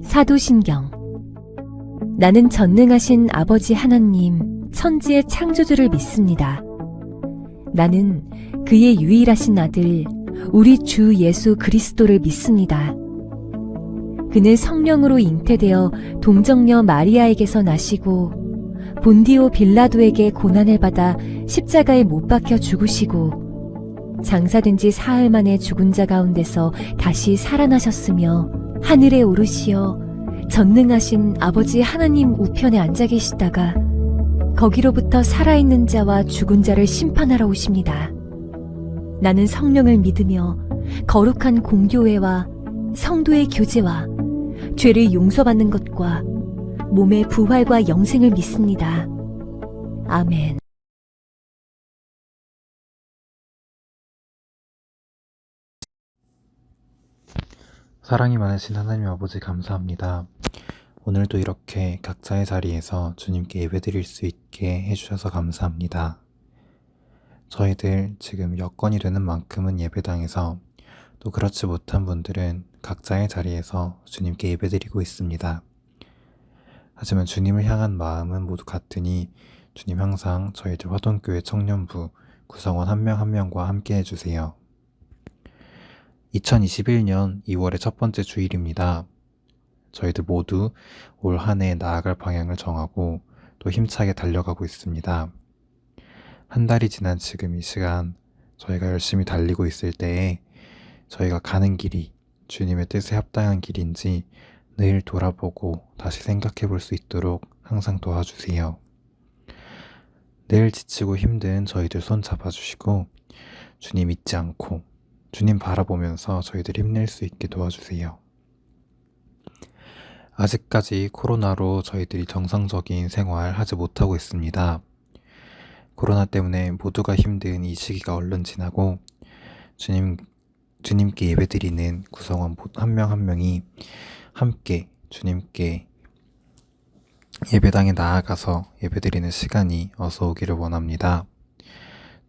사도신경. 나는 전능하신 아버지 하나님, 천지의 창조주를 믿습니다. 나는 그의 유일하신 아들, 우리 주 예수 그리스도를 믿습니다. 그는 성령으로 잉태되어 동정녀 마리아에게서 나시고 본디오 빌라도에게 고난을 받아 십자가에 못 박혀 죽으시고 장사된 지 사흘 만에 죽은 자 가운데서 다시 살아나셨으며 하늘에 오르시어 전능하신 아버지 하나님 우편에 앉아 계시다가 거기로부터 살아있는 자와 죽은 자를 심판하러 오십니다. 나는 성령을 믿으며 거룩한 공교회와 성도의 교제와 죄를 용서받는 것과 몸의 부활과 영생을 믿습니다. 아멘. 사랑이 많으신 하나님 아버지 감사합니다. 오늘도 이렇게 각자의 자리에서 주님께 예배드릴 수 있게 해주셔서 감사합니다. 저희들 지금 여건이 되는 만큼은 예배당에서 또 그렇지 못한 분들은 각자의 자리에서 주님께 예배드리고 있습니다. 하지만 주님을 향한 마음은 모두 같으니 주님 항상 저희들 화동교회 청년부 구성원 한 명 한 명과 함께 해주세요. 2021년 2월의 첫 번째 주일입니다. 저희들 모두 올 한 해 나아갈 방향을 정하고 또 힘차게 달려가고 있습니다. 한 달이 지난 지금 이 시간 저희가 열심히 달리고 있을 때에 저희가 가는 길이 주님의 뜻에 합당한 길인지 늘 돌아보고 다시 생각해 볼 수 있도록 항상 도와주세요. 늘 지치고 힘든 저희들 손 잡아주시고 주님 잊지 않고 주님 바라보면서 저희들 힘낼 수 있게 도와주세요. 아직까지 코로나로 저희들이 정상적인 생활 하지 못하고 있습니다. 코로나 때문에 모두가 힘든 이 시기가 얼른 지나고 주님께 예배드리는 구성원 한 명 한 명이 함께 주님께 예배당에 나아가서 예배드리는 시간이 어서 오기를 원합니다.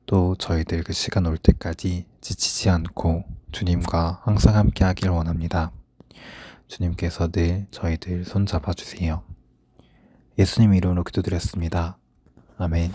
또 저희들 그 시간 올 때까지 지치지 않고 주님과 항상 함께 하길 원합니다. 주님께서 늘 저희들 손잡아 주세요. 예수님 이름으로 기도드렸습니다. 아멘.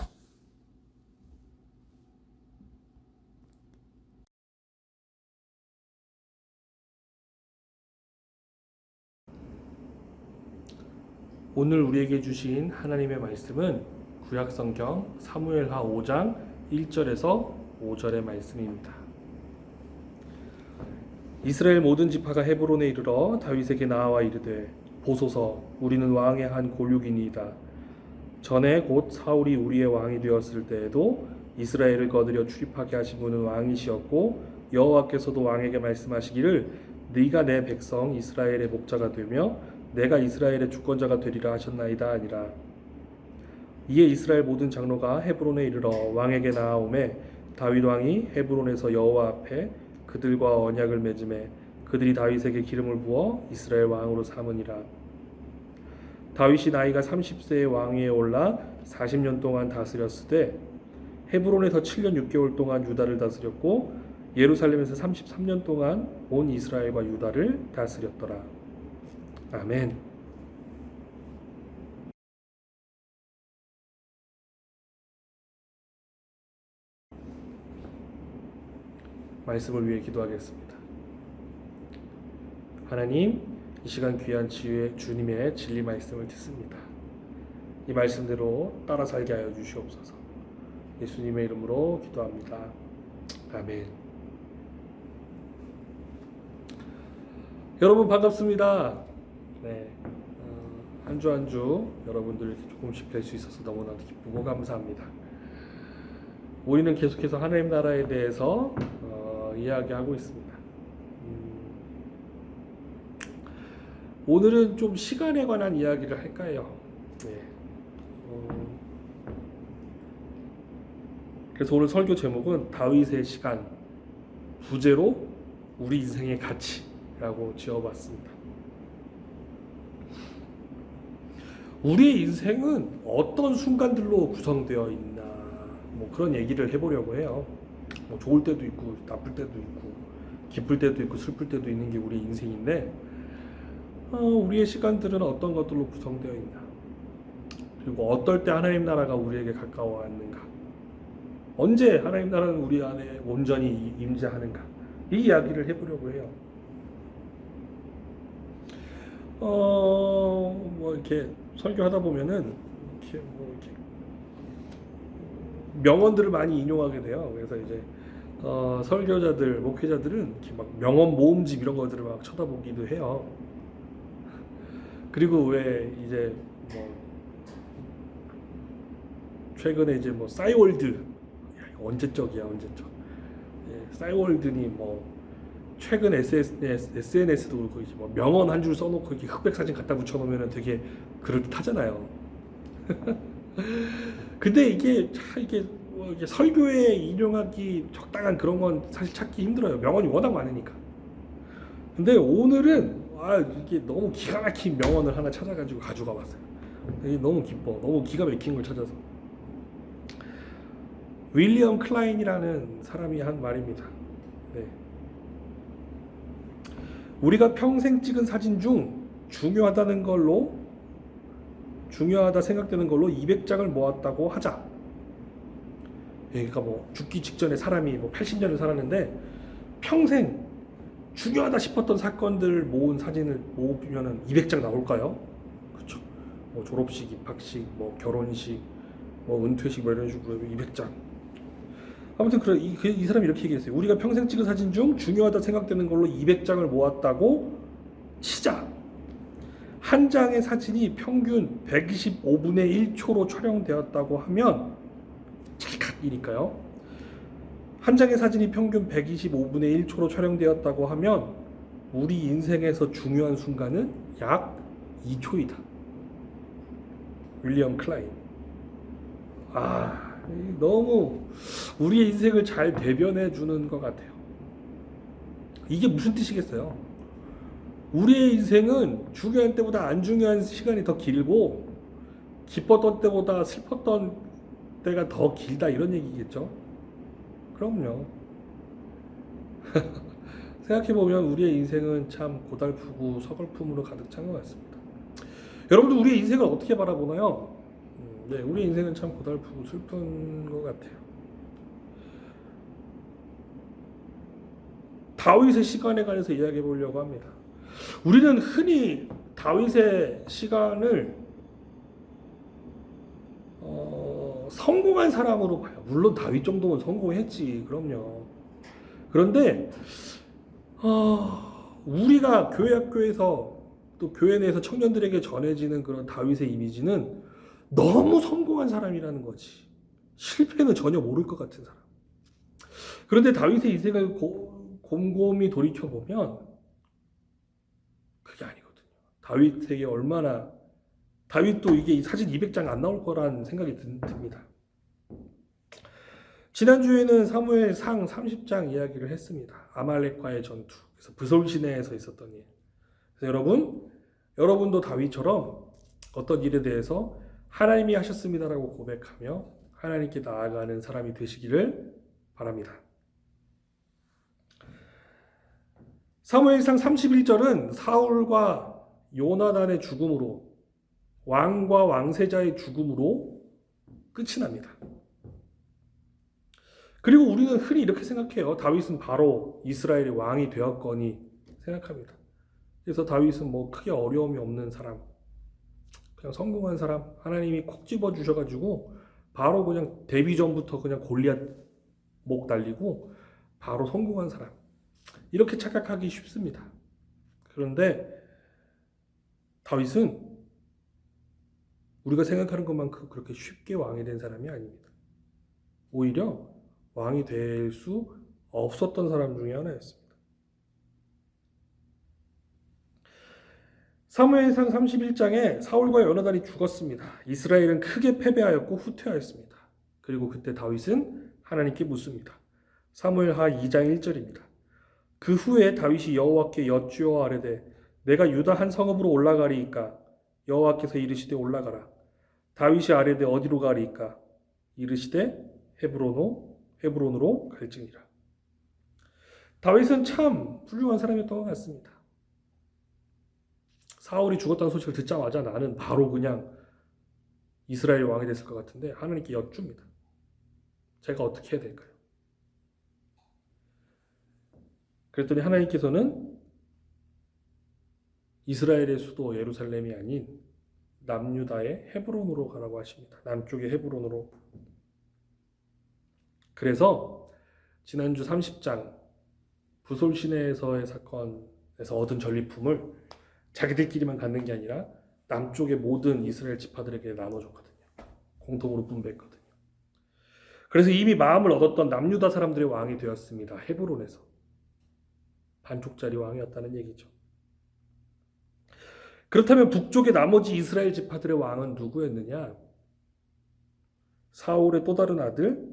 오늘 우리에게 주신 하나님의 말씀은 구약성경 사무엘하 5장 1절에서 5절의 말씀입니다. 이스라엘 모든 지파가 헤브론에 이르러 다윗에게 나아와 이르되 보소서 우리는 왕의 한 골육이니이다. 전에 곧 사울이 우리의 왕이 되었을 때에도 이스라엘을 거느려 출입하게 하신 분은 왕이시었고 여호와께서도 왕에게 말씀하시기를 네가 내 백성 이스라엘의 목자가 되며 내가 이스라엘의 주권자가 되리라 하셨나이다 아니라. 이에 이스라엘 모든 장로가 헤브론에 이르러 왕에게 나아오매 다윗 왕이 헤브론에서 여호와 앞에 그들과 언약을 맺음에 그들이 다윗에게 기름을 부어 이스라엘 왕으로 삼으니라. 다윗이 나이가 30세의 왕위에 올라 40년 동안 다스렸으되 헤브론에서 7년 6개월 동안 유다를 다스렸고 예루살렘에서 33년 동안 온 이스라엘과 유다를 다스렸더라. 아멘. 말씀을 위해 기도하겠습니다. 하나님, 이 시간 귀한 주님의 진리 말씀을 듣습니다. 이 말씀대로 따라 살게 하여 주시옵소서. 예수님의 이름으로 기도합니다. 아멘. 여러분 반갑습니다. 네, 한 주 한 주 여러분들 이렇게 조금씩 뵐 수 있어서 너무나도 기쁘고 감사합니다. 우리는 계속해서 하나님 나라에 대해서 이야기하고 있습니다. 오늘은 좀 시간에 관한 이야기를 할까요? 네. 그래서 오늘 설교 제목은 다윗의 시간, 부제로 우리 인생의 가치라고 지어봤습니다. 우리의 인생은 어떤 순간들로 구성되어 있나, 뭐 그런 얘기를 해보려고 해요. 뭐 좋을 때도 있고 나쁠 때도 있고 기쁠 때도 있고 슬플 때도 있는 게 우리 인생인데, 우리의 시간들은 어떤 것들로 구성되어 있나? 그리고 어떨 때 하나님 나라가 우리에게 가까워왔는가? 언제 하나님 나라는 우리 안에 온전히 임재하는가? 이 이야기를 해보려고 해요. 뭐 이렇게 설교하다 보면은 이렇게 명언들을 많이 인용하게 돼요. 그래서 이제 설교자들, 목회자들은 이렇게 막 명언 모음집 이런 것들을 막 쳐다보기도 해요. 그리고 왜 이제 뭐 최근에 이제 뭐 싸이월드 언제적이야 언제적 싸이월드니 뭐 최근 SNS도 그렇고 이제 뭐 명언 한 줄 써놓고 이렇게 흑백 사진 갖다 붙여놓으면 되게 그럴듯하잖아요. 근데 이게 이게 설교에 인용하기 적당한 그런 건 사실 찾기 힘들어요. 명언이 워낙 많으니까. 근데 오늘은 이게 너무 기가 막힌 명언을 하나 찾아가지고 가져가 봤어요. 이게 너무 기뻐. 너무 기가 막힌 걸 찾아서. 윌리엄 클라인이라는 사람이 한 말입니다. 네. 우리가 평생 찍은 사진 중 중요하다 생각되는 걸로 200장을 모았다고 하자. 그러니까 뭐 죽기 직전에 사람이 뭐 80년을 살았는데 평생 중요하다 싶었던 사건들 모은 사진을 모으면은 200장 나올까요? 그렇죠. 뭐 졸업식, 입학식, 뭐 결혼식, 뭐 은퇴식 뭐 이런 식으로 200장. 아무튼 이 사람이 이렇게 얘기했어요. 우리가 평생 찍은 사진 중 중요하다 생각되는 걸로 200장을 모았다고 치자. 한 장의 사진이 평균 125분의 1초로 촬영되었다고 하면 찰칵이니까요. 한 장의 사진이 평균 125분의 1초로 촬영되었다고 하면 우리 인생에서 중요한 순간은 약 2초이다. 윌리엄 클라인. 너무 우리의 인생을 잘 대변해 주는 것 같아요. 이게 무슨 뜻이겠어요? 우리의 인생은 중요한 때보다 안 중요한 시간이 더 길고 기뻤던 때보다 슬펐던 때가 더 길다 이런 얘기겠죠? 그럼요. 생각해보면 우리의 인생은 참 고달프고 서글픔으로 가득 찬 것 같습니다. 여러분도 우리의 인생을 어떻게 바라보나요? 네, 우리의 인생은 참 고달프고 슬픈 것 같아요. 다윗의 시간에 관해서 이야기해 보려고 합니다. 우리는 흔히 다윗의 시간을 성공한 사람으로 봐요. 물론 다윗 정도면 성공했지, 그럼요. 그런데 우리가 교회 학교에서 또 교회 내에서 청년들에게 전해지는 그런 다윗의 이미지는 너무 성공한 사람이라는 거지. 실패는 전혀 모를 것 같은 사람. 그런데 다윗의 인생을 곰곰이 돌이켜보면 그게 아니거든요. 다윗도 이게 사진 200장 안 나올 거란 생각이 듭니다. 지난주에는 사무엘상 30장 이야기를 했습니다. 아말렉과의 전투. 그래서 브솔 시내에서 있었던 일. 그래서 여러분도 다윗처럼 어떤 일에 대해서 하나님이 하셨습니다라고 고백하며 하나님께 나아가는 사람이 되시기를 바랍니다. 사무엘상 31절은 사울과 요나단의 죽음으로 왕과 왕세자의 죽음으로 끝이 납니다. 그리고 우리는 흔히 이렇게 생각해요. 다윗은 바로 이스라엘의 왕이 되었거니 생각합니다. 그래서 다윗은 뭐 크게 어려움이 없는 사람, 그냥 성공한 사람, 하나님이 콕 집어 주셔가지고 바로 그냥 데뷔 전부터 그냥 골리앗 목 달리고 바로 성공한 사람, 이렇게 착각하기 쉽습니다. 그런데 다윗은 우리가 생각하는 것만큼 그렇게 쉽게 왕이 된 사람이 아닙니다. 오히려 왕이 될 수 없었던 사람 중에 하나였습니다. 사무엘상 31장에 사울과 요나단이 죽었습니다. 이스라엘은 크게 패배하였고 후퇴하였습니다. 그리고 그때 다윗은 하나님께 묻습니다. 사무엘하 2장 1절입니다. 그 후에 다윗이 여호와께 여쭈어 아뢰되 내가 유다 한 성읍으로 올라가리이까? 여호와께서 이르시되 올라가라. 다윗이 아뢰되 어디로 가리이까? 이르시되 헤브론으로 갈지니라. 다윗은 참 훌륭한 사람이었던 것 같습니다. 사울이 죽었다는 소식을 듣자마자 나는 바로 그냥 이스라엘 왕이 됐을 것 같은데 하나님께 여쭙니다. 제가 어떻게 해야 될까요? 그랬더니 하나님께서는 이스라엘의 수도 예루살렘이 아닌 남유다의 헤브론으로 가라고 하십니다. 남쪽의 헤브론으로. 그래서 지난주 30장 부솔시내에서의 사건에서 얻은 전리품을 자기들끼리만 갖는 게 아니라 남쪽의 모든 이스라엘 지파들에게 나눠줬거든요. 공통으로 분배했거든요. 그래서 이미 마음을 얻었던 남유다 사람들의 왕이 되었습니다. 헤브론에서. 반쪽짜리 왕이었다는 얘기죠. 그렇다면 북쪽의 나머지 이스라엘 지파들의 왕은 누구였느냐? 사울의 또 다른 아들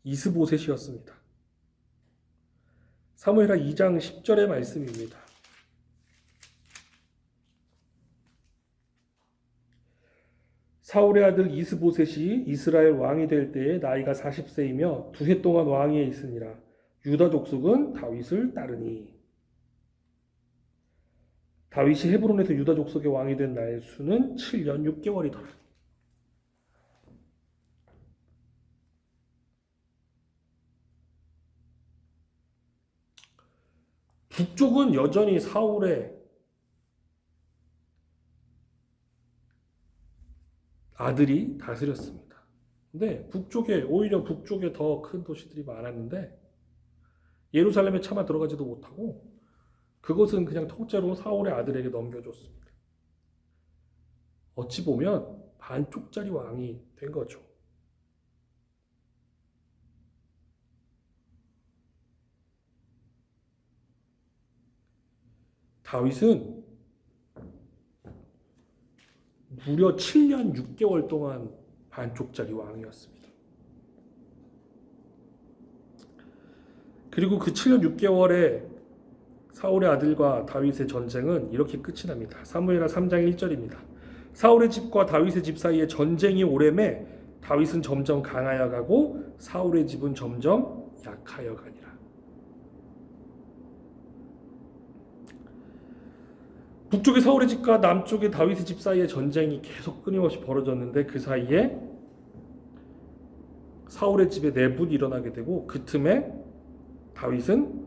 이스보셋이었습니다. 사무엘하 2장 10절의 말씀입니다. 사울의 아들 이스보셋이 이스라엘 왕이 될 때에 나이가 40세이며 2해 동안 왕위에 있으니라. 유다 족속은 다윗을 따르니. 다윗이 헤브론에서 유다 족속의 왕이 된 나의 수는 7년 6개월이더라. 북쪽은 여전히 사울의 아들이 다스렸습니다. 근데 오히려 북쪽에 더 큰 도시들이 많았는데 예루살렘에 차마 들어가지도 못하고 그것은 그냥 통째로 사울의 아들에게 넘겨줬습니다. 어찌 보면 반쪽짜리 왕이 된 거죠. 다윗은 무려 7년 6개월 동안 반쪽짜리 왕이었습니다. 그리고 그 7년 6개월의 사울의 아들과 다윗의 전쟁은 이렇게 끝이 납니다. 사무엘하 3장 1절입니다. 사울의 집과 다윗의 집 사이에 전쟁이 오래매 다윗은 점점 강하여 가고 사울의 집은 점점 약하여 가니라. 북쪽의 사울의 집과 남쪽의 다윗의 집 사이에 전쟁이 계속 끊임없이 벌어졌는데 그 사이에 사울의 집에 내분이 일어나게 되고 그 틈에 다윗은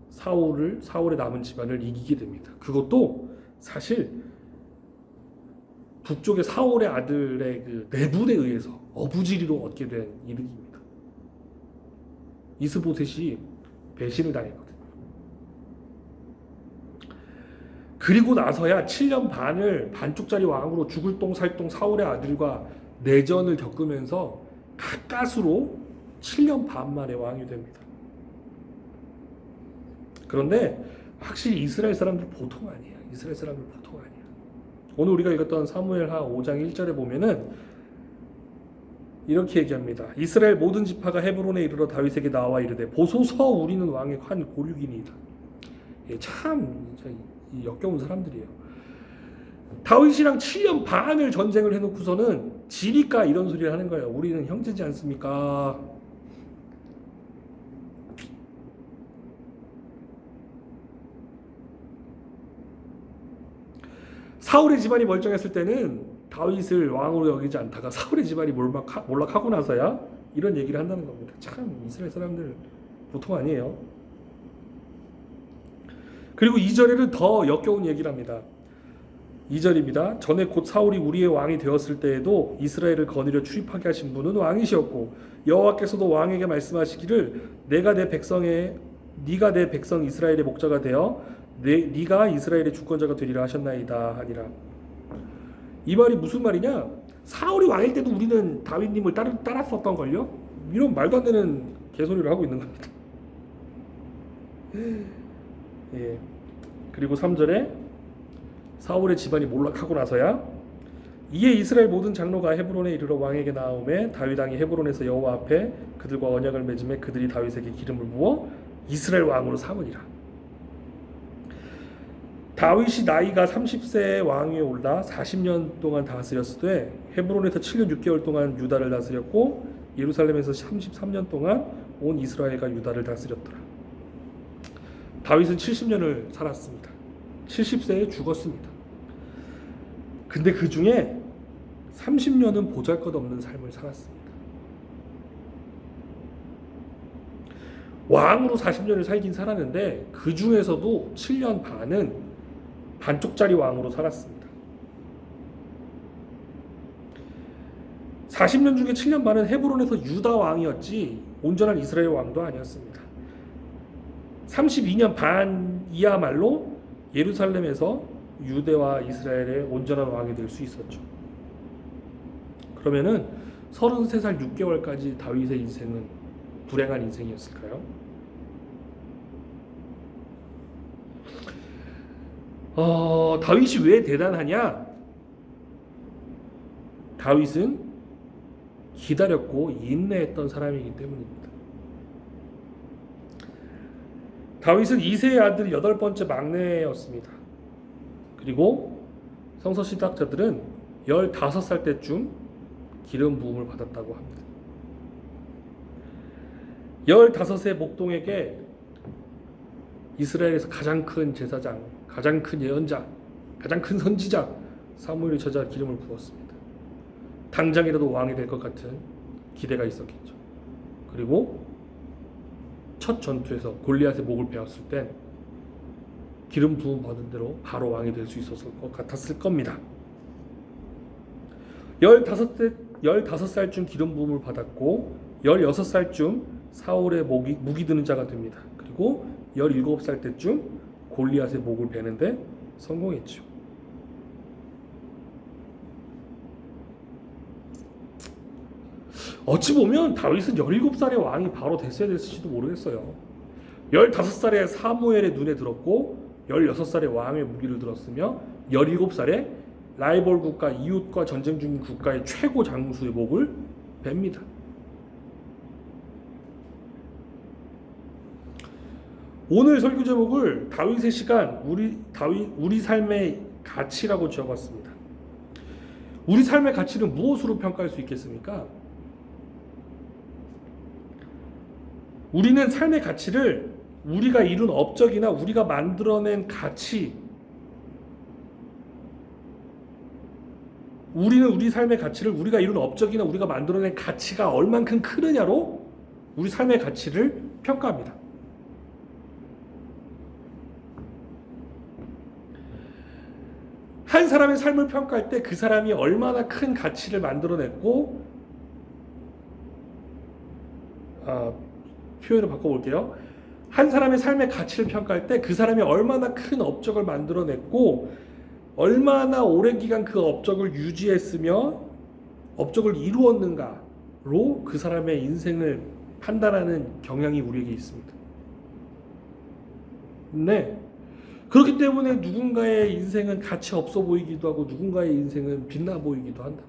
사울의 남은 집안을 이기게 됩니다. 그것도 사실 북쪽의 사울의 아들의 그 내분에 의해서 어부지리로 얻게 된 이득입니다. 이스보셋이 배신을 당했거든요. 그리고 나서야 7년 반을 반쪽짜리 왕으로 죽을 똥 살 똥 사울의 아들과 내전을 겪으면서 가까스로 7년 반 만에 왕이 됩니다. 그런데 확실히 이스라엘 사람들 보통 아니에요. 이스라엘 사람들 보통 아니에요. 오늘 우리가 읽었던 사무엘하 5장 1절에 보면은 이렇게 얘기합니다. 이스라엘 모든 지파가 헤브론에 이르러 다윗에게 나와 이르되 보소서 우리는 왕의 한 고륙이니이다. 참 역겨운 사람들이에요. 다윗이랑 7년 반을 전쟁을 해놓고서는 지니까 이런 소리를 하는 거예요. 우리는 형제지 않습니까? 사울의 집안이 멀쩡했을 때는 다윗을 왕으로 여기지 않다가 사울의 집안이 몰락하고 나서야 이런 얘기를 한다는 겁니다. 참 이스라엘 사람들 보통 아니에요. 그리고 2절에는 더 역겨운 얘기를 합니다. 2절입니다. 전에 곧 사울이 우리의 왕이 되었을 때에도 이스라엘을 거느려 출입하게 하신 분은 왕이시었고 여호와께서도 왕에게 말씀하시기를 네가 내 백성 이스라엘의 목자가 되어 네가 이스라엘의 주권자가 되리라 하셨나이다 하니라. 이 말이 무슨 말이냐? 사울이 왕일 때도 우리는 다윗님을 따랐었던 걸요? 이런 말도 안 되는 개소리를 하고 있는 겁니다. 예. 그리고 3절에 사울의 집안이 몰락하고 나서야 이에 이스라엘 모든 장로가 헤브론에 이르러 왕에게 나오매 다윗 왕이 헤브론에서 여호와 앞에 그들과 언약을 맺음에 그들이 다윗에게 기름을 부어 이스라엘 왕으로 삼으니라. 다윗이 나이가 30세에 왕위에 올라 40년 동안 다스렸으되 헤브론에서 7년 6개월 동안 유다를 다스렸고 예루살렘에서 33년 동안 온 이스라엘과 유다를 다스렸더라. 다윗은 70년을 살았습니다. 70세에 죽었습니다. 근데 그 중에 30년은 보잘것없는 삶을 살았습니다. 왕으로 40년을 살긴 살았는데 그 중에서도 7년 반은 반쪽짜리 왕으로 살았습니다. 40년 중에 7년 반은 헤브론에서 유다 왕이었지 온전한 이스라엘 왕도 아니었습니다. 32년 반이야말로 예루살렘에서 유대와 이스라엘의 온전한 왕이 될 수 있었죠. 그러면은 33살 6개월까지 다윗의 인생은 불행한 인생이었을까요? 다윗이 왜 대단하냐? 다윗은 기다렸고 인내했던 사람이기 때문입니다. 다윗은 이새의 아들 8번째 막내였습니다. 그리고 성서 신학자들은 15살 때쯤 기름 부음을 받았다고 합니다. 15세 목동에게 이스라엘에서 가장 큰 제사장, 가장 큰 예언자, 가장 큰 선지자 사무엘이 저자 기름을 부었습니다. 당장이라도 왕이 될 것 같은 기대가 있었겠죠. 그리고 첫 전투에서 골리앗의 목을 베었을 땐 기름 부음 받은 대로 바로 왕이 될 수 있었을 것 같았을 겁니다. 15살쯤 기름 부음을 받았고 16살쯤 사울의 무기 드는 자가 됩니다. 그리고 17살 때쯤 골리앗의 목을 베는데 성공했죠. 어찌 보면 다윗은 17살의 왕이 바로 됐어야 됐을지도 모르겠어요. 15살에 사무엘의 눈에 들었고 16살에 왕의 무기를 들었으며 17살에 라이벌 국가 이웃과 전쟁 중인 국가의 최고 장수의 목을 뺍니다. 오늘 설교 제목을 다윗의 시간 우리 삶의 가치라고 지어봤습니다. 우리 삶의 가치는 무엇으로 평가할 수 있겠습니까? 우리는 삶의 가치를 우리가 이룬 업적이나 우리가 만들어낸 가치, 우리는 우리 삶의 가치를 우리가 이룬 업적이나 우리가 만들어낸 가치가 얼만큼 크느냐로 우리 삶의 가치를 평가합니다. 한 사람의 삶을 평가할 때 그 사람이 얼마나 큰 가치를 만들어냈고, 표현을 바꿔볼게요. 한 사람의 삶의 가치를 평가할 때 그 사람이 얼마나 큰 업적을 만들어냈고 얼마나 오랜 기간 그 업적을 유지했으며 업적을 이루었는가로 그 사람의 인생을 판단하는 경향이 우리에게 있습니다. 네. 그렇기 때문에 누군가의 인생은 가치 없어 보이기도 하고 누군가의 인생은 빛나 보이기도 한다.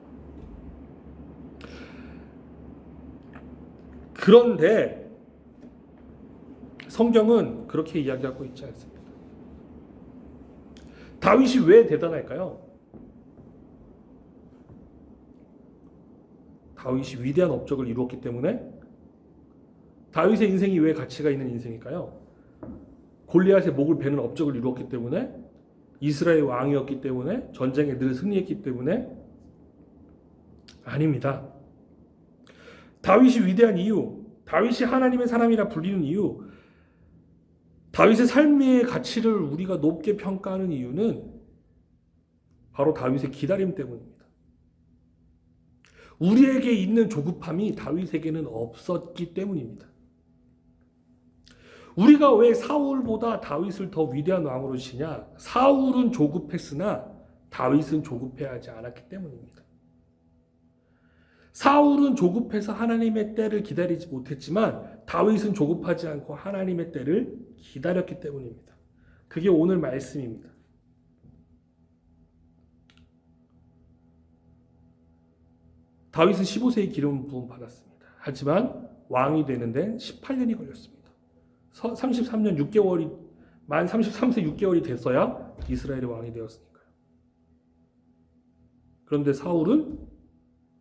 그런데 성경은 그렇게 이야기하고 있지 않습니다. 다윗이 왜 대단할까요? 다윗이 위대한 업적을 이루었기 때문에? 다윗의 인생이 왜 가치가 있는 인생일까요? 골리앗의 목을 베는 업적을 이루었기 때문에? 이스라엘 왕이었기 때문에? 전쟁에 늘 승리했기 때문에? 아닙니다. 다윗이 위대한 이유, 다윗이 하나님의 사람이라 불리는 이유, 다윗의 삶의 가치를 우리가 높게 평가하는 이유는 바로 다윗의 기다림 때문입니다. 우리에게 있는 조급함이 다윗에게는 없었기 때문입니다. 우리가 왜 사울보다 다윗을 더 위대한 왕으로 치냐? 사울은 조급했으나 다윗은 조급해하지 않았기 때문입니다. 사울은 조급해서 하나님의 때를 기다리지 못했지만 다윗은 조급하지 않고 하나님의 때를 기다렸기 때문입니다. 그게 오늘 말씀입니다. 다윗은 15세에 기름 부음 받았습니다. 하지만 왕이 되는 데는 18년이 걸렸습니다. 33년 6개월이 만 33세 6개월이 됐어야 이스라엘의 왕이 되었으니까요. 그런데 사울은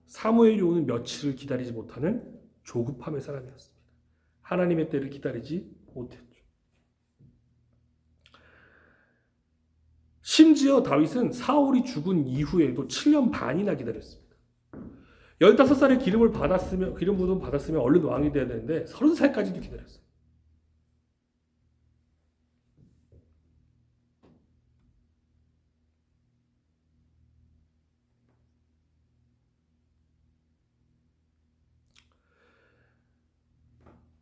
사무엘이 오는 며칠을 기다리지 못하는 조급함의 사람이었습니다. 하나님의 때를 기다리지 못했죠. 심지어 다윗은 사울이 죽은 이후에도 7년 반이나 기다렸습니다. 15살에 기름 부음 받았으면 얼른 왕이 돼야 되는데 30살까지도 기다렸어요.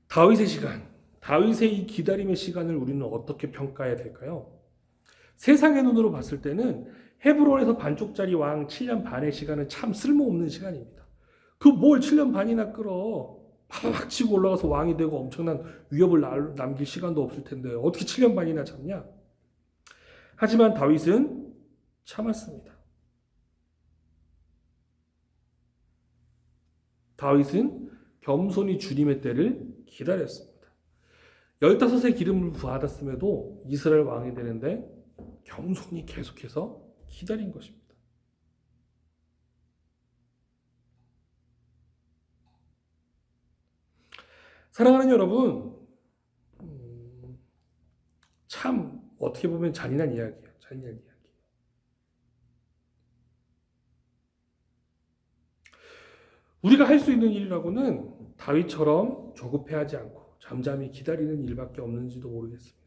다윗의 시간, 다윗의 이 기다림의 시간을 우리는 어떻게 평가해야 될까요? 세상의 눈으로 봤을 때는 헤브론에서 반쪽짜리 왕 7년 반의 시간은 참 쓸모없는 시간입니다. 그 뭘 7년 반이나 끌어. 팍팍 치고 올라가서 왕이 되고 엄청난 위협을 남길 시간도 없을 텐데 어떻게 7년 반이나 참냐? 하지만 다윗은 참았습니다. 다윗은 겸손히 주님의 때를 기다렸습니다. 15의 기름을 부받았음에도 이스라엘 왕이 되는데 겸손히 계속해서 기다린 것입니다. 사랑하는 여러분, 참 어떻게 보면 잔인한 이야기예요. 잔인한 이야기. 우리가 할 수 있는 일이라고는 다윗처럼 조급해하지 않고 잠잠히 기다리는 일밖에 없는지도 모르겠습니다.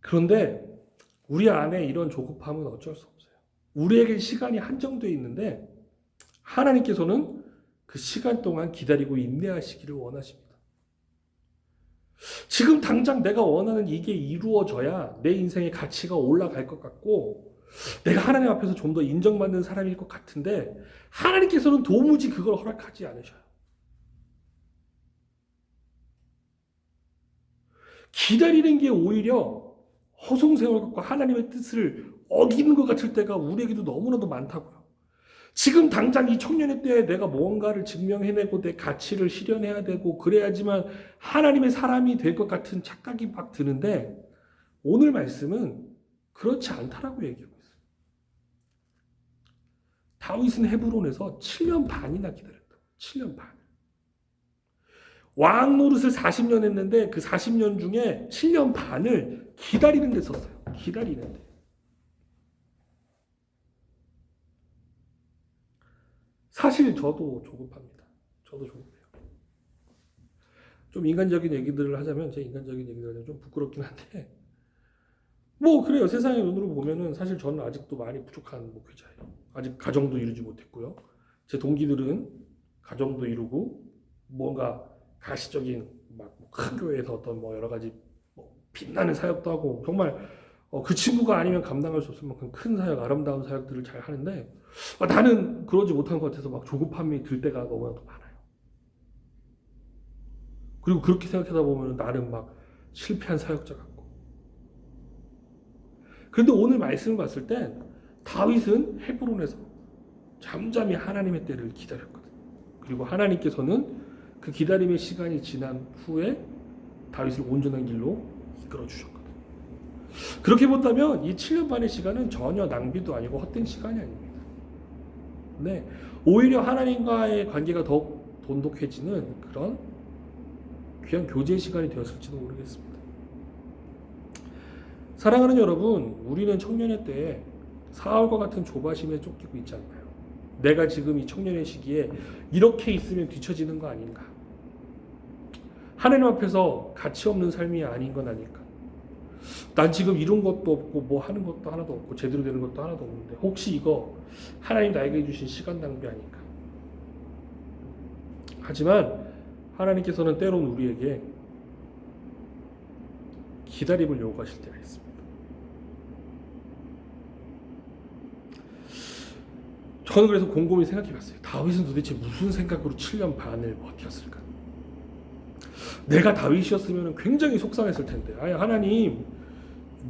그런데 우리 안에 이런 조급함은 어쩔 수 없어요. 우리에게 시간이 한정되어 있는데 하나님께서는 그 시간 동안 기다리고 인내하시기를 원하십니다. 지금 당장 내가 원하는 이게 이루어져야 내 인생의 가치가 올라갈 것 같고 내가 하나님 앞에서 좀 더 인정받는 사람일 것 같은데 하나님께서는 도무지 그걸 허락하지 않으셔요. 기다리는 게 오히려 허송세월과 하나님의 뜻을 어기는 것 같을 때가 우리에게도 너무나도 많다고요. 지금 당장 이 청년의 때에 내가 무언가를 증명해내고 내 가치를 실현해야 되고 그래야지만 하나님의 사람이 될 것 같은 착각이 막 드는데 오늘 말씀은 그렇지 않다라고 얘기하고 있어요. 다윗은 헤브론에서 7년 반이나 기다렸다. 7년 반. 왕 노릇을 40년 했는데 그 40년 중에 7년 반을 기다리는 데 썼어요. 기다리는 데. 사실 저도 조급합니다. 저도 조급해요. 좀 인간적인 얘기들을 하자면 제 인간적인 얘기를 하자면 좀 부끄럽긴 한데 뭐 그래요. 세상의 눈으로 보면은 사실 저는 아직도 많이 부족한 목회자예요. 아직 가정도 이루지 못했고요. 제 동기들은 가정도 이루고 뭔가 가시적인 막 큰 교회에서 어떤 뭐 여러 가지 뭐 빛나는 사역도 하고 정말 그 친구가 아니면 감당할 수 없을 만큼 큰 사역, 아름다운 사역들을 잘 하는데 나는 그러지 못한 것 같아서 막 조급함이 들 때가 너무나도 많아요. 그리고 그렇게 생각하다 보면 나는 막 실패한 사역자 같고. 그런데 오늘 말씀을 봤을 땐 다윗은 헤브론에서 잠잠히 하나님의 때를 기다렸거든요. 그리고 하나님께서는 그 기다림의 시간이 지난 후에 다윗을 온전한 길로 이끌어 주셨거든요. 그렇게 본다면 이 7년 반의 시간은 전혀 낭비도 아니고 헛된 시간이 아닙니다. 네, 오히려 하나님과의 관계가 더욱 돈독해지는 그런 귀한 교제의 시간이 되었을지도 모르겠습니다. 사랑하는 여러분, 우리는 청년의 때에 사울과 같은 조바심에 쫓기고 있지 않나요? 내가 지금 이 청년의 시기에 이렇게 있으면 뒤처지는 거 아닌가? 하나님 앞에서 가치 없는 삶이 아닌 건 아닐까? 난 지금 이룬 것도 없고 뭐 하는 것도 하나도 없고 제대로 되는 것도 하나도 없는데 혹시 이거 하나님 나에게 주신 시간 낭비 아닌가? 하지만 하나님께서는 때론 우리에게 기다림을 요구하실 때가 있습니다. 저는 그래서 곰곰이 생각해봤어요. 다윗은 도대체 무슨 생각으로 7년 반을 버텼을까? 내가 다윗이었으면 굉장히 속상했을 텐데. 아니 하나님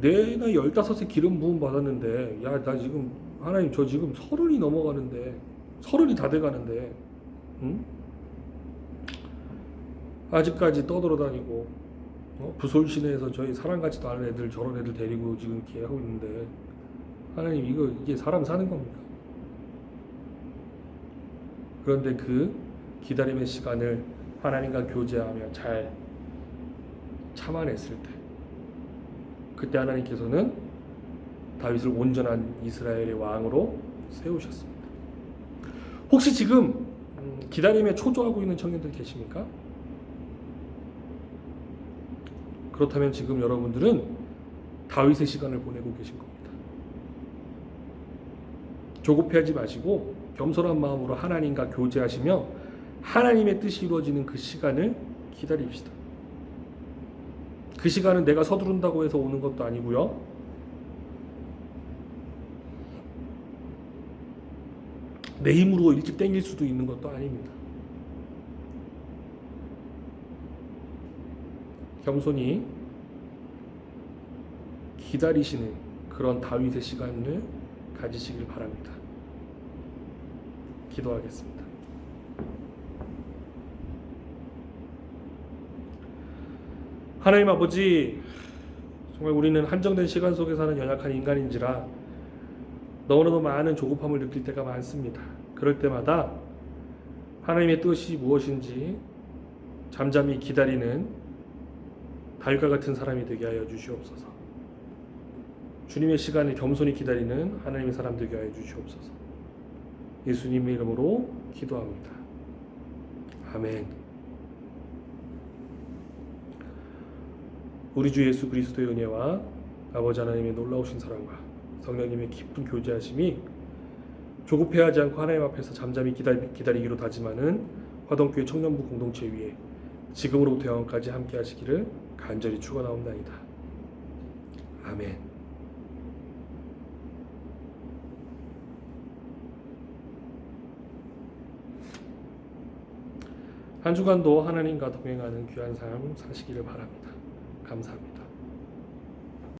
내가 15에 기름 부음 받았는데 야 나 지금 하나님 저 지금 30이 넘어가는데 30이 다 돼가는데 응? 아직까지 떠돌아다니고 부솔 시내에서 저희 사람 같지도 않은 애들 저런 애들 데리고 지금 이렇게 하고 있는데 하나님 이게 사람 사는 겁니까? 그런데 그 기다림의 시간을 하나님과 교제하며 잘 참아냈을 때, 그때 하나님께서는 다윗을 온전한 이스라엘의 왕으로 세우셨습니다. 혹시 지금 기다림에 초조하고 있는 청년들 계십니까? 그렇다면 지금 여러분들은 다윗의 시간을 보내고 계신 겁니다. 조급해하지 마시고 겸손한 마음으로 하나님과 교제하시며 하나님의 뜻이 이루어지는 그 시간을 기다립시다. 그 시간은 내가 서두른다고 해서 오는 것도 아니고요. 내 힘으로 일찍 땡길 수도 있는 것도 아닙니다. 겸손히 기다리시는 그런 다윗의 시간을 가지시길 바랍니다. 기도하겠습니다. 하나님 아버지, 정말 우리는 한정된 시간 속에 사는 연약한 인간인지라 너무나도 많은 조급함을 느낄 때가 많습니다. 그럴 때마다 하나님의 뜻이 무엇인지 잠잠히 기다리는 다윗과 같은 사람이 되게 하여 주시옵소서. 주님의 시간을 겸손히 기다리는 하나님의 사람 되게 하여 주시옵소서. 예수님의 이름으로 기도합니다. 아멘. 우리 주 예수 그리스도의 은혜와 아버지 하나님의 놀라우신 사랑과 성령님의 깊은 교제하심이 조급해하지 않고 하나님 앞에서 잠잠히 기다리기로 다짐하는 화동교회 청년부 공동체 위에 지금으로부터 영원까지 함께 하시기를 간절히 축원하옵나이다. 아멘. 한 주간도 하나님과 동행하는 귀한 삶 사시기를 바랍니다. 감사합니다.